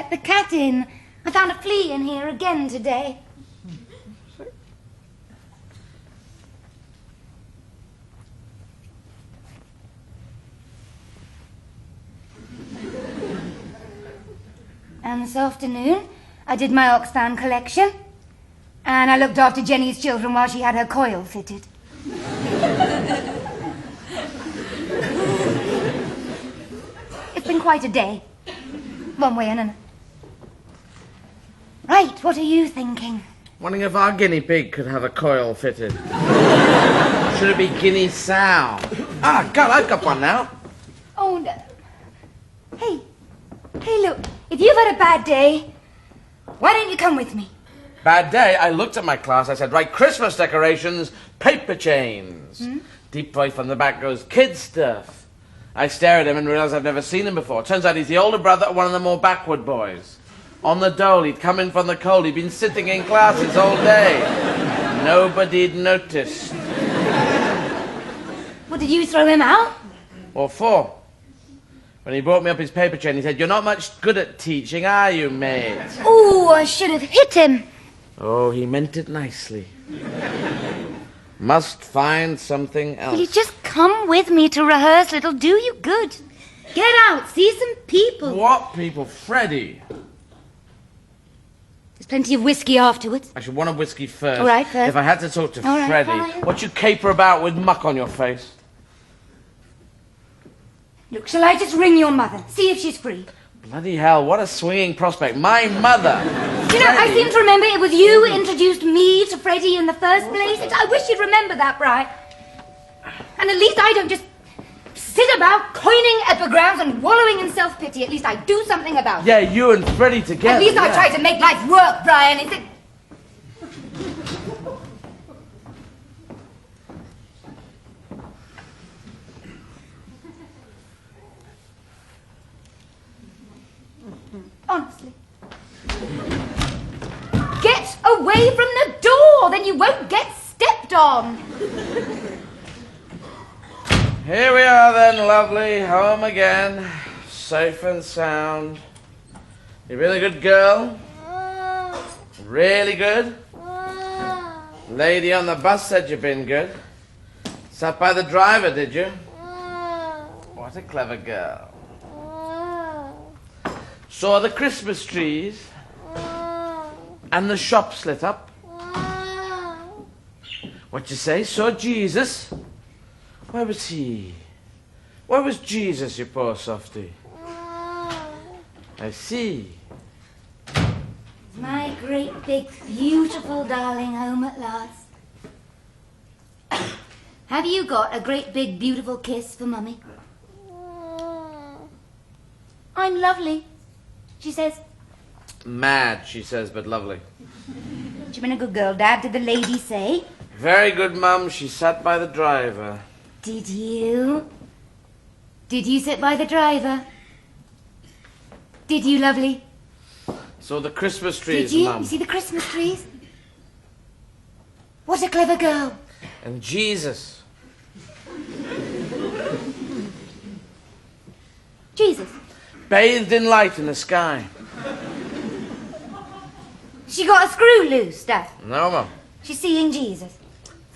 let the cat in. I found a flea in here again today. And this afternoon, I did my Oxfam collection, and I looked after Jenny's children while she had her coil fitted. It's been quite a day, one way and another. Right, what are you thinking? Wondering if our guinea pig could have a coil fitted. Should it be guinea sow? Ah, God, I've got one now. Oh, no. Hey, look, if you've had a bad day, why don't you come with me? Bad day? I looked at my class, I said, right, Christmas decorations, paper chains. Deep voice from the back goes, kid stuff. I stare at him and realize I've never seen him before. Turns out he's the older brother of one of the more backward boys. On the dole, he'd come in from the cold. He'd been sitting in classes all day. Nobody'd noticed. Well, did you throw him out? What for? When he brought me up his paper chain, he said, you're not much good at teaching, are you, mate? Oh, I should have hit him. Oh, he meant it nicely. Must find something else. Will you just come with me to rehearsal? It'll do you good. Get out, see some people. What people? Freddie. There's plenty of whiskey afterwards. I should want a whiskey first. All right, first. If I had to talk to All right, Freddie. fine. What you caper about with muck on your face? Look, shall I just ring your mother? See if she's free. Bloody hell, what a swinging prospect. My mother. You know, I seem to remember it was you who introduced me to Freddie in the first place. I wish you'd remember that, Brian. And at least I don't just sit about coining epigrams and wallowing in self-pity. At least I do something about it. Yeah, you and Freddie together. At least I try to make life work, Brian. Is it... Honestly. Get away from the door, then you won't get stepped on. Here we are then, lovely. Home again. Safe and sound. You really good girl? Really good? Lady on the bus said you've been good. Sat by the driver, did you? What a clever girl. Saw the Christmas trees and the shops lit up. What you say? Saw Jesus? Where was he? Where was Jesus, you poor softy? I see. My great big beautiful darling home at last. Have you got a great big beautiful kiss for Mummy? I'm lovely, she says. Mad, she says, but lovely. She's been a good girl, Dad, did the lady say? Very good, Mum. She sat by the driver. Did you? Did you sit by the driver? Did you, lovely? Saw the Christmas trees, Did you? Mum. You see the Christmas trees? What a clever girl. And Jesus. Jesus. Bathed in light in the sky. She got a screw loose, Dad. No, Mum. She's seeing Jesus.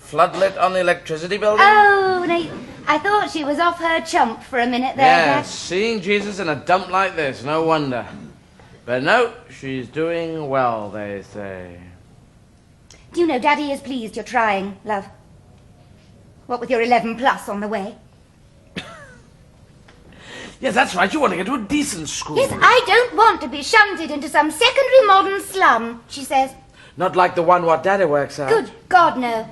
Floodlit on the electricity building? Oh, no, I thought she was off her chump for a minute there, Yeah, Dad. seeing Jesus in a dump like this, no wonder. But no, she's doing well, they say. Do you know, Daddy is pleased you're trying, love. What with your 11 plus on the way. Yes, that's right, you want to get to a decent school. Yes, I don't want to be shunted into some secondary modern slum, she says. Not like the one what Daddy works at. Good God, no.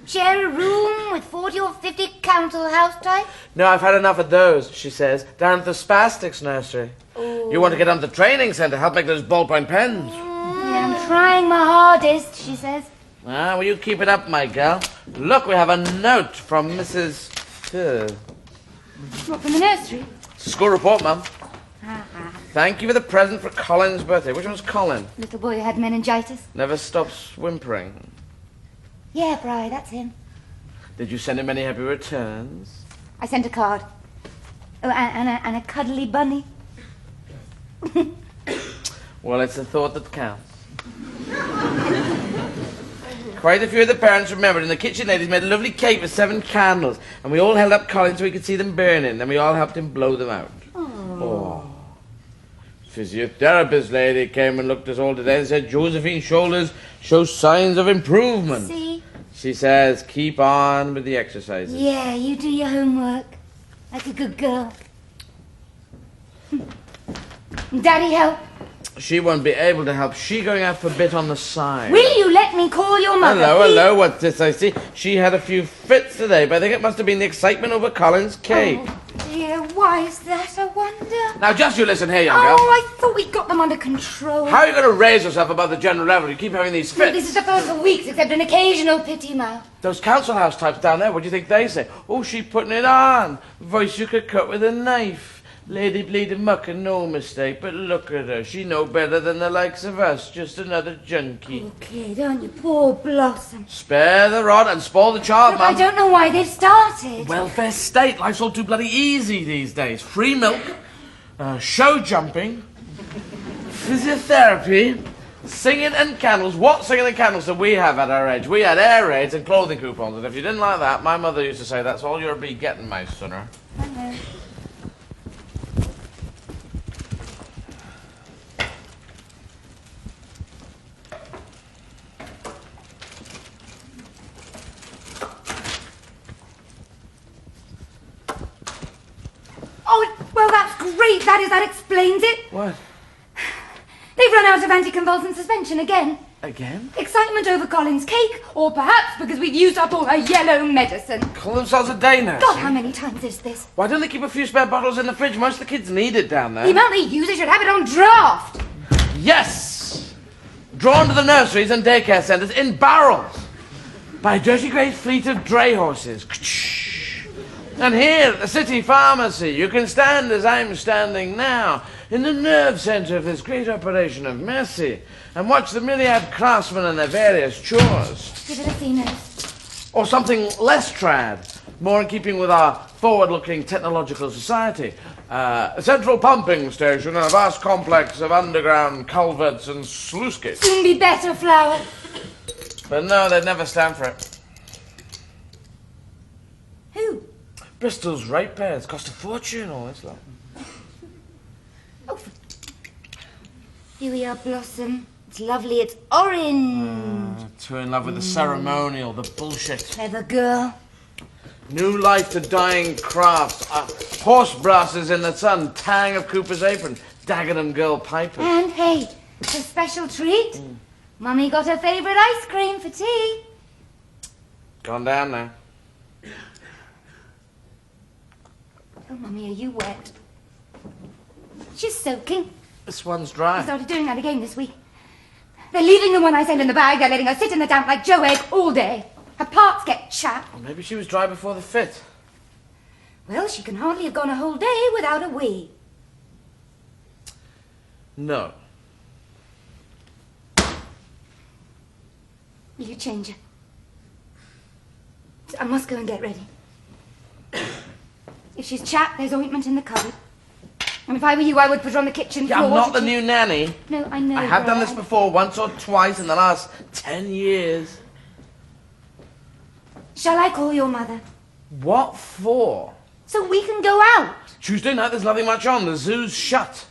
Share a room with 40 or 50 council house type? No, I've had enough of those, she says, down at the Spastics nursery. Oh. You want to get on the training centre, help make those ballpoint pens. Yeah, I'm trying my hardest, she says. Ah, well, you keep it up, my girl. Look, we have a note from Mrs. What, from the nursery? School report, Mum. Thank you for the present for Colin's birthday. Which one's Colin? Little boy who had meningitis. Never stops whimpering. Yeah, Bri, that's him. Did you send him any happy returns? I sent a card. Oh, and a cuddly bunny. Well, it's the thought that counts. Quite a few of the parents remembered, and the kitchen ladies made a lovely cake with 7 candles, and we all held up Colin so we could see them burning, and we all helped him blow them out. Oh. Physiotherapist lady came and looked at us all today and said Josephine's shoulders show signs of improvement. See? She says, keep on with the exercises. Yeah, you do your homework. Like a good girl. Daddy help? She won't be able to help. She going out for a bit on the side. Will you let me call your mother, Hello, please? hello, what's this I see? She had a few fits today, but I think it must have been the excitement over Colin's cake. Oh, dear, why is that, I wonder? Now, just you listen here, young girl. Oh, I thought we'd got them under control. How are you going to raise yourself above the general level? You keep having these fits. This is the first for weeks, except an occasional pity mouth. Those council house types down there, what do you think they say? Oh, she putting it on. Voice you could cut with a knife. Lady bleeding muck and no mistake, but look at her. She no better than the likes of us. Just another junkie. Poor kid, aren't you? Poor Blossom. Spare the rod and spoil the child, Look, Mum. I don't know why they've started. Welfare state. Life's all too bloody easy these days. Free milk, show jumping, physiotherapy, singing and candles. What singing and candles did we have at our age? We had air raids and clothing coupons. And if you didn't like that, my mother used to say, that's all you'll be getting, my sonner. I know. Oh, well, that's great. That explains it. What? They've run out of anticonvulsant suspension again. Again? Excitement over Colin's cake, or perhaps because we've used up all her yellow medicine. Call themselves a day nurse. God, how many times is this? Why don't they keep a few spare bottles in the fridge? Most of the kids need it down there. The amount they use, they should have it on draft. Yes! Drawn to the nurseries and daycare centres in barrels by a dirty great fleet of dray horses. And here at the city pharmacy, you can stand as I'm standing now in the nerve centre of this great operation of mercy and watch the myriad craftsmen and their various chores. Give it a see, nurse. Or something less trad, more in keeping with our forward-looking technological society. A central pumping station and a vast complex of underground culverts and sluice gates. Soon be better, Flower. But no, they'd never stand for it. Who? Bristol's ratepayers cost a fortune, all this lot. Oh. Here we are, Blossom. It's lovely, it's orange. Too in love with the ceremonial, the bullshit. Clever girl. New life to dying crafts. Horse brasses in the sun, tang of Cooper's apron, Dagenham girl pipers. And hey, it's a special treat. Mummy got her favourite ice cream for tea. Gone down now. Oh, Mummy, are you wet? She's soaking. This one's I dry. started doing that again this week. They're leaving the one I sent in the bag. They're letting her sit in the damp like Joe Egg all day. Her parts get chapped. Well, maybe she was dry before the fit. Well, she can hardly have gone a whole day without a wee. No. Will you change her? I must go and get ready. If she's chapped, there's ointment in the cupboard. And if I were you, I would put her on the kitchen floor. I'm not the new nanny. No, I know. I have done this Brad. before, once or twice in the last 10 years. Shall I call your mother? What for? So we can go out. Tuesday night, there's nothing much on. The zoo's shut.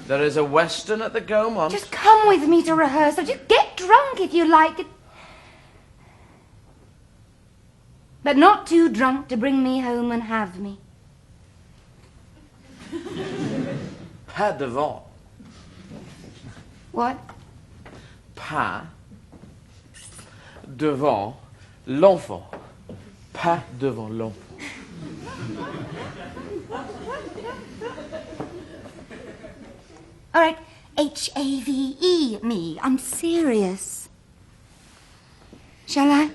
There is a western at the Gaumont. Just come with me to rehearsal. Just get drunk if you like. But not too drunk to bring me home and have me. Pas devant. What? Pas devant l'enfant. Pas devant l'enfant. All right, H-A-V-E, me. I'm serious. Shall I?